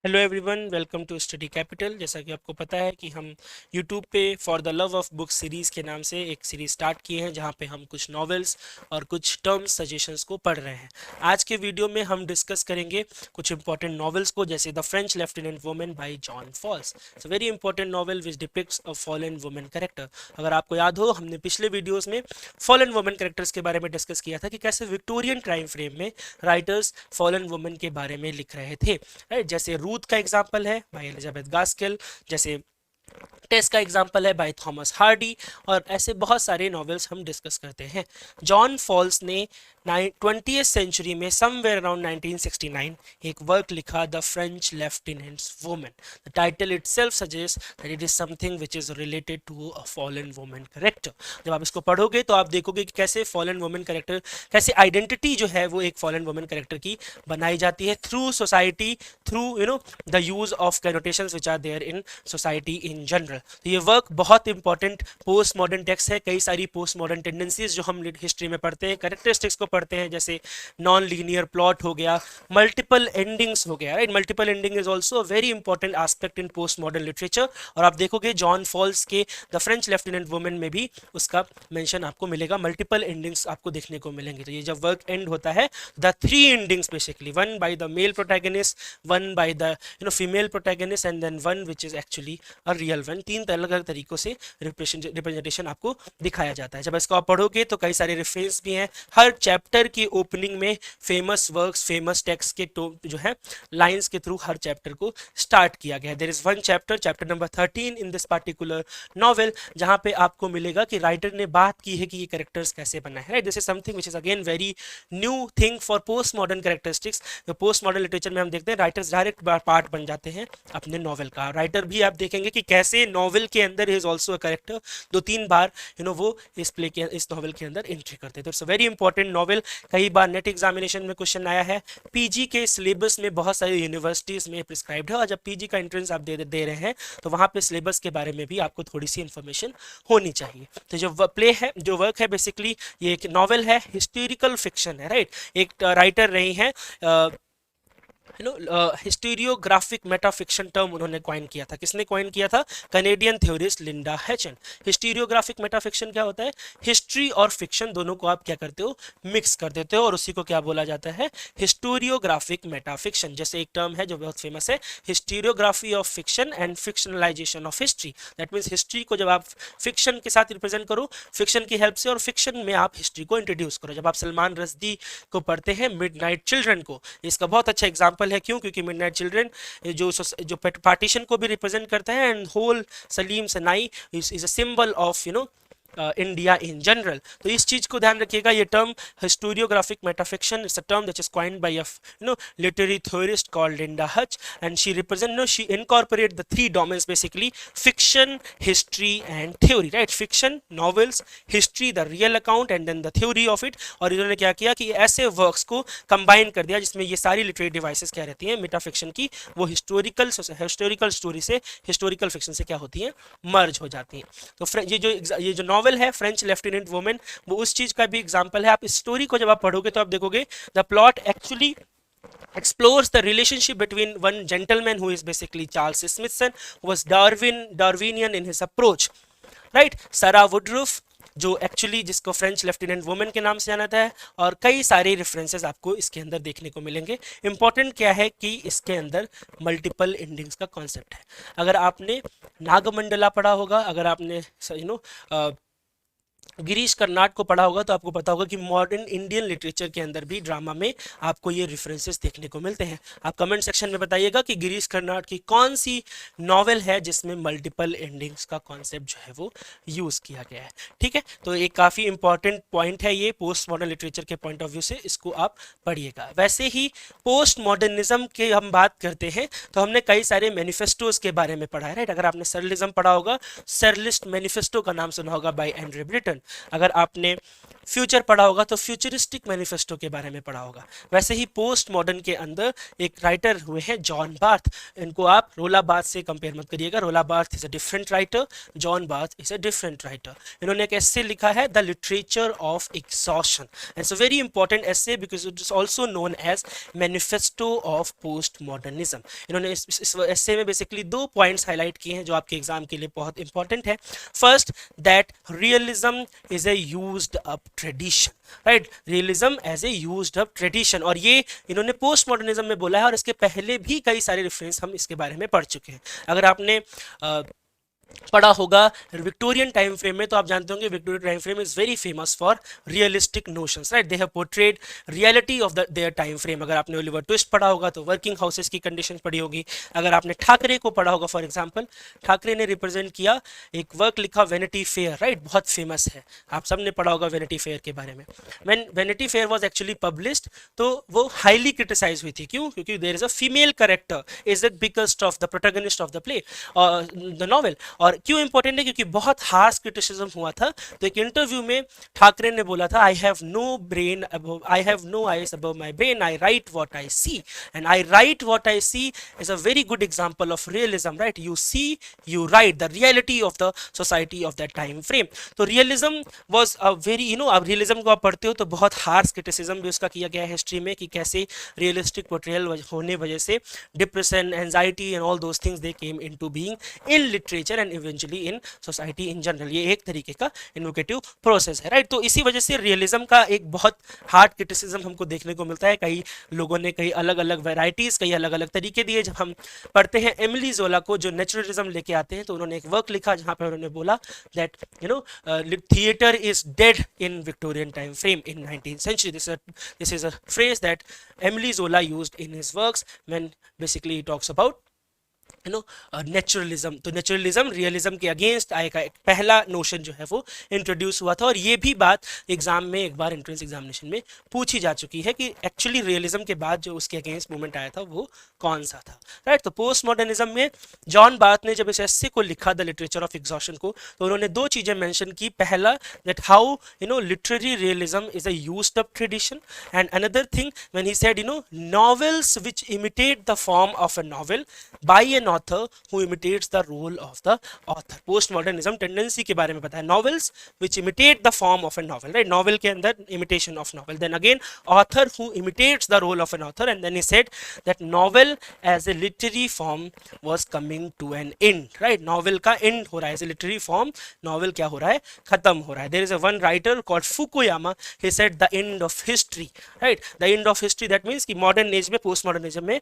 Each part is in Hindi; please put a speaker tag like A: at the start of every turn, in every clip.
A: Hello everyone, welcome to study capital. जैसा कि आपको पता है कि हम यूट्यूब पे for the love of book series के नाम से एक सीरीज़ स्टार्ट किए हैं जहां पे हम कुछ नॉवेल्स और कुछ टर्म्स सजेशंस को पढ़ रहे हैं। आज के वीडियो में हम डिस्कस करेंगे कुछ इंपॉर्टेंट नॉवेल्स को, जैसे the French lieutenant woman by John Fowles. It's a very important novel which depicts a fallen woman character. अगर आपको याद हो, हमने पिछले वीडियोज़ में फॉलन वुमेन कैरेक्टर्स के बारे में डिस्कस किया था कि कैसे विक्टोरियन टाइम फ्रेम में राइटर्स फॉलन वुमेन के बारे में लिख रहे थे। राइट, जैसे रूथ का एग्जाम्पल है बाय एलिजाबेथ गास्केल, जैसे टेस का एग्जाम्पल है बाय थॉमस हार्डी, और ऐसे बहुत सारे नॉवेल्स हम डिस्कस करते हैं। जॉन फॉल्स ने 20th सेंचुरी में समवेयर अराउंड 1969 एक वर्क लिखा, the French lieutenant's woman. The title itself suggest that it is something which is related to a fallen woman character. जब आप इसको पढ़ोगे तो आप देखोगे कि कैसे फॉलन वुमेन कैरेक्टर, कैसे आइडेंटिटी जो है वो एक फॉलन वुमेन कैरेक्टर की बनाई जाती है through society, through the use of connotations which are there in society in general. तो ये वर्क बहुत इंपॉर्टेंट पोस्ट मॉडर्न टेक्स्ट है। कई सारी पोस्ट मॉडर्न टेंडेंसीज जो हम हिस्ट्री में पढ़ते हैं, कैरेक्टरिस्टिक्स को पढ़ते हैं, जैसे नॉन लीनियर प्लॉट हो गया, मल्टीपल एंडिंग्स हो गया। Right, multiple ending is also a very important aspect in post modern literature. और आप देखोगे जॉन फॉल्स के द फ्रेंच लेफ्टिनेंट वुमेन में भी उसका मेंशन आपको मिलेगा, मल्टीपल एंडिंग्स आपको देखने को मिलेंगे। तो ये जब वर्क एंड होता है, the three endings basically, one by the male protagonist, one by the female protagonist, and then one which is actually a real one. तीन अलग अलग तरीकों से रिप्रेजेंटेशन आपको दिखाया जाता है। जब इसको आप पढ़ोगे तो कई सारे रेफरेंस भी हैं। हर चैप्टर की ओपनिंग में फेमस वर्क्स, फेमस टेक्स्ट के जो है लाइंस के थ्रू हर चैप्टर को स्टार्ट किया गया है। There is one chapter number 13 in this particular novel, जहां पे आपको मिलेगा कि राइटर ने बात की है कि ये कैरेक्टर्स कैसे बना है। This is something which is again very new thing for post modern characteristics. Post modern literature में हम देखते हैं राइटर्स डायरेक्ट पार्ट बन जाते हैं अपने नॉवेल का। राइटर भी आप देखेंगे कि कैसे नॉवेल के अंदर इज ऑल्सो अ कैरेक्टर, दो तीन बार वो इस नॉवेल के अंदर एंट्री करते हैं। तो it's a very important novel. कई बार नेट एग्जामिनेशन में क्वेश्चन आया है। पीजी के सिलेबस में बहुत सारी यूनिवर्सिटीज में प्रिस्क्राइब्ड है, और जब पीजी का एंट्रेंस आप दे रहे हैं तो वहां पे सिलेबस के बारे में भी आपको थोड़ी सी इंफॉर्मेशन होनी चाहिए। तो जो प्ले है, जो वर्क है, बेसिकली ये एक नॉवेल है, हिस्टोरिकल फिक्शन है। राइट, एक राइटर रही हैं, हिस्टोरियोग्राफिक मेटाफिक्शन टर्म उन्होंने कॉइन किया था। किसने कॉइन किया था? Canadian theorist Linda Hutcheon. Historiographic metafiction क्या होता है? हिस्ट्री और फिक्शन दोनों को आप क्या करते हो? मिक्स कर देते हो, और उसी को क्या बोला जाता है? Historiographic metafiction. जैसे एक टर्म है जो बहुत फेमस है, historiography of fiction and fictionalisation of history. That means history को जब आप फिक्शन के साथ रिप्रेजेंट करो, फिक्शन की हेल्प से, और फिक्शन में आप हिस्ट्री को इंट्रोड्यूस करो। जब आप सलमान रश्दी को पढ़ते हैं मिडनाइट चिल्ड्रन को, इसका बहुत अच्छा एग्जाम्पल है। क्यों? क्योंकि मिडनाइट चिल्ड्रन जो पार्टीशन को भी रिप्रेजेंट करता है, and whole Saleem Sinai is a symbol of India in general. तो इस चीज को ध्यान रखिएगा। ये term historiographic metafiction is a term that is coined by a literary theorist called Linda Hutcheon, and she represent she incorporate the three domains basically, fiction, history and theory. Right, fiction, novels, history, the real account, and then the theory of it. और इन्होंने क्या किया कि ऐसे वर्क्स को कंबाइन कर दिया जिसमें ये सारी लिटरेरी डिवाइसेस क्या रहती हैं, मेटाफिक्शन की, वो हिस्टोरिकल स्टोरी से, हिस्टोरिकल फिक्शन से क्या होती हैं, मर्ज हो जाती हैं। तो ये जो नॉवेल है फ्रेंच लेफ्टिनेंट वुमेन, वो उस चीज का भी एग्जांपल है। आप इस स्टोरी को जब आप पढ़ोगे तो आप देखोगे the plot actually explores the relationship between one gentleman who is basically Charles Smithson, who was Darwinian in his approach, right? सारा वुडरूफ, जो एक्चुअली जिसको फ्रेंच लेफ्टिनेंट वुमेन के नाम से जाना था, और कई सारे रेफरेंसेस आपको इसके अंदर देखने को मिलेंगे। इंपॉर्टेंट क्या है कि इसके अंदर मल्टीपल एंडिंग्स का कॉन्सेप्ट है। अगर आपने नागमंडला पढ़ा होगा, अगर आपने गिरीश कर्नाड को पढ़ा होगा, तो आपको पता होगा कि मॉडर्न इंडियन लिटरेचर के अंदर भी ड्रामा में आपको ये रेफरेंसेस देखने को मिलते हैं। आप कमेंट सेक्शन में बताइएगा कि गिरीश कर्नाड की कौन सी नॉवेल है जिसमें मल्टीपल एंडिंग्स का कॉन्सेप्ट जो है वो यूज़ किया गया है। ठीक है, तो एक काफ़ी इंपॉर्टेंट पॉइंट है ये पोस्ट मॉडर्न लिटरेचर के पॉइंट ऑफ व्यू से, इसको आप पढ़िएगा। वैसे ही पोस्ट मॉडर्निज्म के हम बात करते हैं तो हमने कई सारे मैनिफेस्टोज के बारे में पढ़ा है। राइट, अगर आपने सरलिज्म पढ़ा होगा, सरलिस्ट मैनिफेस्टो का नाम सुना होगा बाय एंड्रे ब्रिटन। अगर आपने फ्यूचर पढ़ा होगा तो फ्यूचरिस्टिक मैनिफेस्टो के बारे में पढ़ा होगा। वैसे ही पोस्ट मॉडर्न के अंदर एक राइटर हुए हैं जॉन बार्थ, इनको आप रोला बार्थ से कंपेयर मत करिएगा, रोला Barthes is a different writer, John Barth is a different writer. इन्होंने एक एस्से लिखा है the literature of exhaustion, it's a very important essay because it is also known as manifesto of post modernism. इन्होंने इस एस्से में बेसिकली 2 पॉइंट्स हाईलाइट किए हैं जो आपके एग्जाम के लिए बहुत इंपॉर्टेंट है। First, that realism is a used up tradition, right, realism as a used up tradition, और ये इन्होंने पोस्ट मॉडर्निज्म में बोला है और इसके पहले भी कई सारे रेफरेंस हम इसके बारे में पढ़ चुके हैं। अगर आपने पढ़ा होगा विक्टोरियन टाइम फ्रेम में तो आप जानते होंगे Victorian time frame is very famous for realistic notions, right, they have portrayed reality of their time frame. अगर आपने ओलिवर ट्विस्ट पढ़ा होगा तो वर्किंग हाउसेस की कंडीशन पढ़ी होगी। अगर आपने ठाकरे को पढ़ा होगा, फॉर एग्जांपल ठाकरे ने रिप्रेजेंट किया एक वर्क लिखा वेनिटी फेयर, राइट, बहुत फेमस है, आप सब ने पढ़ा होगा वेनिटी फेयर के बारे में। When Vanity Fair was actually published तो वो हाईली क्रिटिसाइज हुई थी, क्यों? क्योंकि there is a female character is it because of the protagonist of the play, the novel. और क्यों इंपॉर्टेंट है? क्योंकि बहुत हार्श क्रिटिसिज्म हुआ था। तो एक इंटरव्यू में ठाकरे ने बोला था, I have no brain above, I have no eyes above my brain, I write what I see, and I write what I see is a very good example of realism, right, you see you write the reality of the society of that time frame. तो realism was a very, you know, आप रियलिज्म को आप पढ़ते हो तो बहुत हार्श क्रिटिसिज्म भी उसका किया गया है हिस्ट्री में कि कैसे रियलिस्टिक पोर्ट्रेयल होने वजह से depression, anxiety and all those things they came into being in literature and eventually in society in general. ये एक तरीके का इन्वोकेटिव प्रोसेस है, राइट। तो इसी वजह से रियलिज्म का एक बहुत हार्ड क्रिटिसिज्म हमको देखने को मिलता है। कई लोगों ने कई अलग अलग वैरायटीज, कई अलग अलग तरीके दिए। जब हम पढ़ते हैं एमिली जोला को जो नेचुरलिज्म लेके आते हैं, तो उन्होंने एक वर्क लिखा जहां पर उन्होंने बोला that you know theatre is dead in Victorian time frame in 19th century. This is a phrase that Emily Zola used in his works when basically he talks about naturalism. तो नेचुरलिज्म रियलिज्म के अगेंस्ट आएगा एक पहला नोशन जो है वो इंट्रोड्यूस हुआ था। और ये भी बात एग्जाम में एक बार एंट्रेंस एग्जामिनेशन में पूछी जा चुकी है कि एक्चुअली रियलिज्म के बाद जो उसके अगेंस्ट मूवमेंट आया था वो कौन सा था, राइट। तो पोस्ट मॉडर्निज्म में जॉन बार्थ ने जब इस एस्से को लिखा द लिटरेचर ऑफ एग्जॉशन को, तो उन्होंने 2 चीजें मेंशन की। पहला, that how literary realism is a used up tradition, and another thing when he said novels which imitate the form of a novel by an author who imitates the role of the author. Postmodernism tendency के बारे में पता है, novels which imitate the form of a novel, right? Novel के अंदर imitation of novel. Then again, author who imitates the role of an author, and then he said that novel as a literary form was coming to an end, right? Novel का end हो रहा है, as a literary form, novel क्या हो रहा है? खत्म हो रहा है. There is a one writer called Fukuyama. He said the end of history, right? The end of history. That means कि modern age में, postmodernism में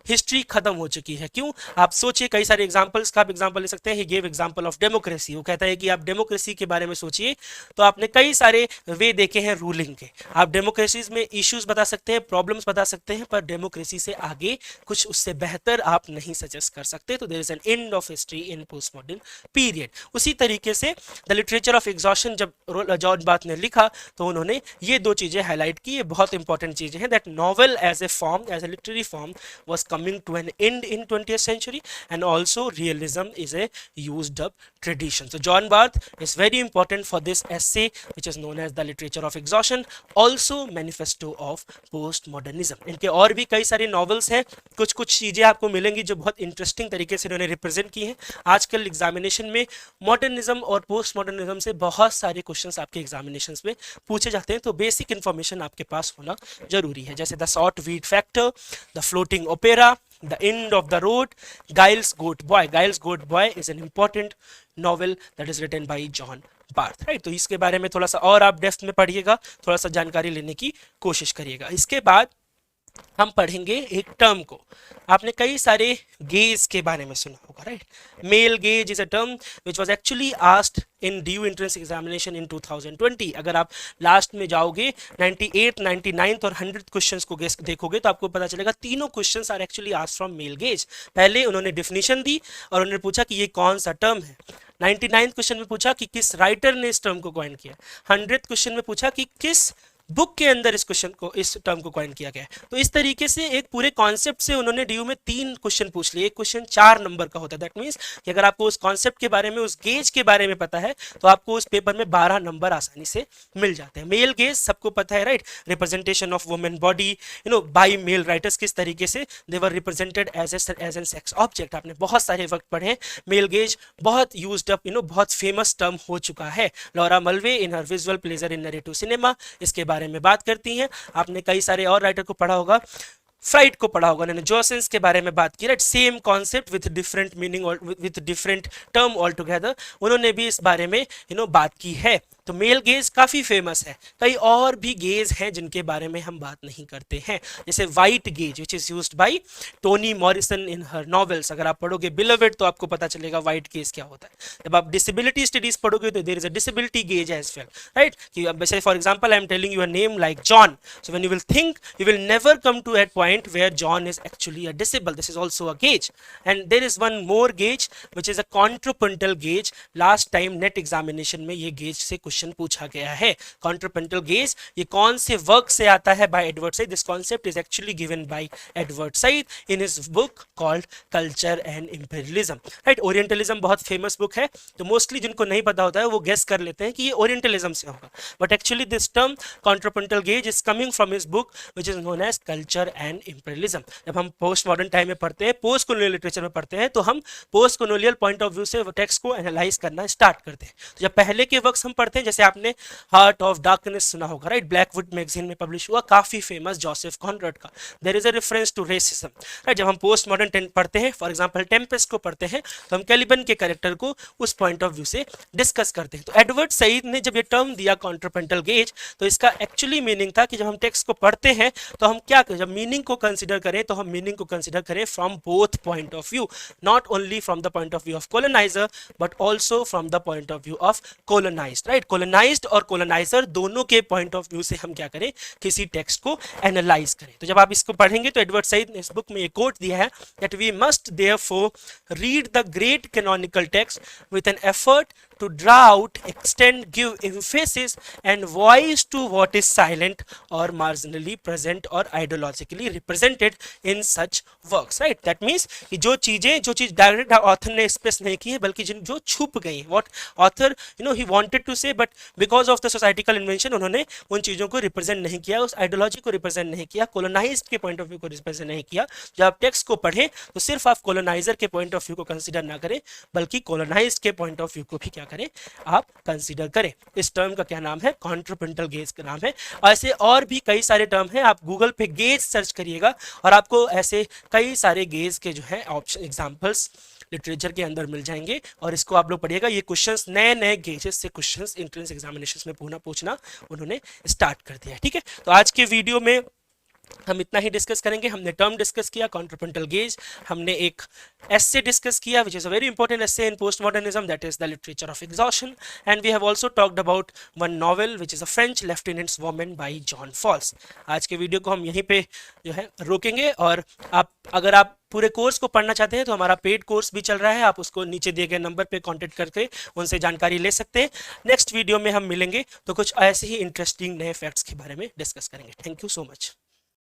A: हिस्ट्री खत्म हो चुकी है। क्यों? आप सोचिए, कई सारे एग्जांपल्स का आप एग्जांपल ले सकते हैं। He gave example of democracy. वो कहता है कि आप डेमोक्रेसी के बारे में सोचिए तो आपने कई सारे वे देखे हैं रूलिंग के। आप डेमोक्रेसीज में इश्यूज बता सकते हैं, प्रॉब्लम्स बता सकते हैं, पर डेमोक्रेसी से आगे कुछ उससे बेहतर आप नहीं सजेस्ट कर सकते। तो there is an end of history in post modern period. उसी तरीके से द लिटरेचर ऑफ एग्जॉशन जब जॉन बार्थ ने लिखा तो उन्होंने ये 2 चीजें हाईलाइट की। ये बहुत इंपॉर्टेंट चीजें हैं, that novel as a form, as a literary form was coming to an end in 20th century, and also realism is a used up tradition. So John Barth is very important for this essay which is known as the literature of exhaustion, also manifesto of postmodernism. इनके और भी कई सारे novels हैं, कुछ चीजें आपको मिलेंगी जो बहुत इंटरेस्टिंग तरीके से इन्होंने रिप्रेजेंट की हैं। आजकल एग्जामिनेशन में मॉडर्निज्म और पोस्ट मॉडर्निज्म से बहुत सारे क्वेश्चंस आपके एग्जामिनेशंस में पूछे जाते हैं, तो बेसिक इंफॉर्मेशन आपके पास होना जरूरी है। जैसे the short wheat factor, the floating opera, The End of the Road, Giles Goat Boy. Giles Goat Boy is an important novel that is written by John Barth, right? तो इसके बारे में थोड़ा सा और आप डेप्थ में पढ़िएगा, थोड़ा सा जानकारी लेने की कोशिश करिएगा। इसके बाद हम पढ़ेंगे एक टर्म को। आपने कई सारे गेज के बारे में सुना होगा, right? Male gaze is a term which was actually asked in due entrance examination in 2020। अगर आप लास्ट में जाओगे 98, 99 और 100 क्वेश्चंस को देखोगे तो आपको पता चलेगा तीनों questions are actually asked from male gaze. पहले उन्होंने डेफिनेशन दी और उन्होंने पूछा कि ये कौन सा टर्म है। 99 क्वेश्चन में पूछा कि किस राइटर ने इस टर्म को कॉइन किया। 100th क्वेश्चन में पूछा कि किस बुक के अंदर इस क्वेश्चन को, इस टर्म को कॉइन किया गया है। तो इस तरीके से एक पूरे कॉन्सेप्ट से उन्होंने डीयू में 3 क्वेश्चन पूछ लिए। एक क्वेश्चन 4 नंबर का होता है, दैट मींस कि अगर आपको उस कॉन्सेप्ट के बारे में, उस गेज के बारे में पता है तो आपको उस पेपर में 12 नंबर आसानी से मिल जाते हैं। मेल गेज सबको पता है, right, representation of women body, by male writers, किस तरीके से they were represented as an sex object. आपने बहुत सारे वक्त पढ़े हैं। मेल गेज बहुत यूज्ड अप, बहुत फेमस टर्म हो चुका है। Laura Mulvey in her visual pleasure in narrative cinema इसके बारे में बात करती हैं। आपने कई सारे और राइटर को पढ़ा होगा, फ्राइड को पढ़ा होगा, उन्होंने जोसेंस के बारे में बात की, right, same concept with different meaning और with different term all together, उन्होंने भी इस बारे में बात की है। तो मेल गेज काफ़ी फेमस है। कई और भी गेज हैं जिनके बारे में हम बात नहीं करते हैं, जैसे white gauge which is used by Tony Morrison in her novels. अगर आप पढ़ोगे बिलवेड तो आपको पता चलेगा वाइट गेज क्या होता है। जब आप डिसेबिलिटी स्टडीज पढ़ोगे तो there is a disability gaze as well, right, कि जैसे for example I am telling you a name like John, so when you will think you will never come to that point where John is actually a disciple. This is also a gauge. And there is one more gauge which is a contrapuntal gauge. Last time net examination में ये gauge से क्वेश्चन पूछा गया है। contrapuntal gauge ये कौन से वर्क से आता है? by Edward Said. This concept is actually given by Edward Said in his book called Culture and Imperialism. Right? Orientalism बहुत famous book है, तो मोस्टली जिनको नहीं पता होता है वो गेस कर लेते हैं कि ये ओरिएंटलिज्म से होगा, but actually this term contrapuntal gauge is coming from his book which is known as Culture and Imperialism. जब हम पोस्ट मॉडर्न टाइम में पढ़ते हैं, पोस्ट कॉलोनियल लिटरेचर में पढ़ते हैं, तो हम post colonial point of view से टेक्स्ट को एनालाइज करना स्टार्ट करते हैं। तो जब पहले के वर्क्स हम पढ़ते हैं, जैसे आपने हार्ट ऑफ डार्कनेस सुना होगा, राइट, ब्लैकवुड मैगजीन में पब्लिश हुआ, काफी फेमस, जोसेफ कॉनराड का, there is a reference to racism, right. जब हम पोस्ट मॉडर्न पढ़ते हैं, फॉर एग्जांपल टेम्पेस्ट को पढ़ते हैं, तो हम कैलिबन के कैरेक्टर को उस पॉइंट ऑफ व्यू से डिस्कस करते हैं। तो एडवर्ड सईद ने जब ये टर्म दिया कॉन्ट्रापुंटल गेज, तो इसका एक्चुअली मीनिंग था कि जब हम टेक्स्ट को पढ़ते हैं तो हम क्या करें, जब मीनिंग को कंसीडर करें तो हम मीनिंग को कंसीडर करें from both point of view, not only from the point of view of coloniser but also from the point of view of colonised, right. Colonised और कॉलोनाइजर दोनों के पॉइंट ऑफ व्यू से हम क्या करें, किसी टेक्स्ट को एनालाइज करें। तो जब आप इसको पढ़ेंगे तो एडवर्ड सईद ने इस बुक में एक कोट दिया है that we must therefore read the great canonical text with an effort to draw out, extend, give emphasis and voice to what is silent or marginally present or ideologically represented in such works, right? That means कि जो चीज डायरेक्ट ऑथर ने एक्सप्रेस नहीं की है, बल्कि जो छुप गई हैं, what author he wanted to say but because of the societal invention उन्होंने उन चीजों को रिप्रेजेंट नहीं किया, उस आइडियोलॉजी को रिप्रेजेंट नहीं किया, कॉलोनाइज्ड के पॉइंट ऑफ व्यू को रिप्रेजेंट नहीं किया। जब आप टेक्स्ट को पढ़ें तो सिर्फ आप कॉलोनाइजर के पॉइंट ऑफ व्यू को कंसीडर ना करें, बल्कि कॉलोनाइज्ड के पॉइंट ऑफ व्यू को भी क्या करें, आप कंसीडर करें। इस टर्म का क्या नाम है, कॉन्ट्रापुंटल गेज का नाम है। ऐसे और भी कई सारे टर्म हैं, आप गूगल पे गेज सर्च करिएगा और आपको ऐसे कई सारे गेज के जो है ऑप्शन एग्जांपल्स लिटरेचर के अंदर मिल जाएंगे और इसको आप लोग पढ़िएगा। ये क्वेश्चंस नए गेजेस से क्वेश्चंस एंट्रेंस एग्जामिनेशंस में पूछना उन्होंने स्टार्ट कर दिया है, ठीक है। तो आज के वीडियो में हम इतना ही डिस्कस करेंगे। हमने टर्म डिस्कस किया कॉन्ट्रापुंटल गेज, हमने एक एस्से डिस्कस किया which is a very important essay in post modernism, that is the literature of exhaustion, and we have also talked about one novel which is a French lieutenant's woman by John Fowles. आज के वीडियो को हम यहीं पे जो है रोकेंगे और अगर आप पूरे कोर्स को पढ़ना चाहते हैं तो हमारा पेड कोर्स भी चल रहा है, आप उसको नीचे दिए गए नंबर पे कांटेक्ट करके उनसे जानकारी ले सकते हैं। नेक्स्ट वीडियो में हम मिलेंगे तो कुछ ऐसे ही इंटरेस्टिंग नए फैक्ट्स के बारे में डिस्कस करेंगे। Thank you so much.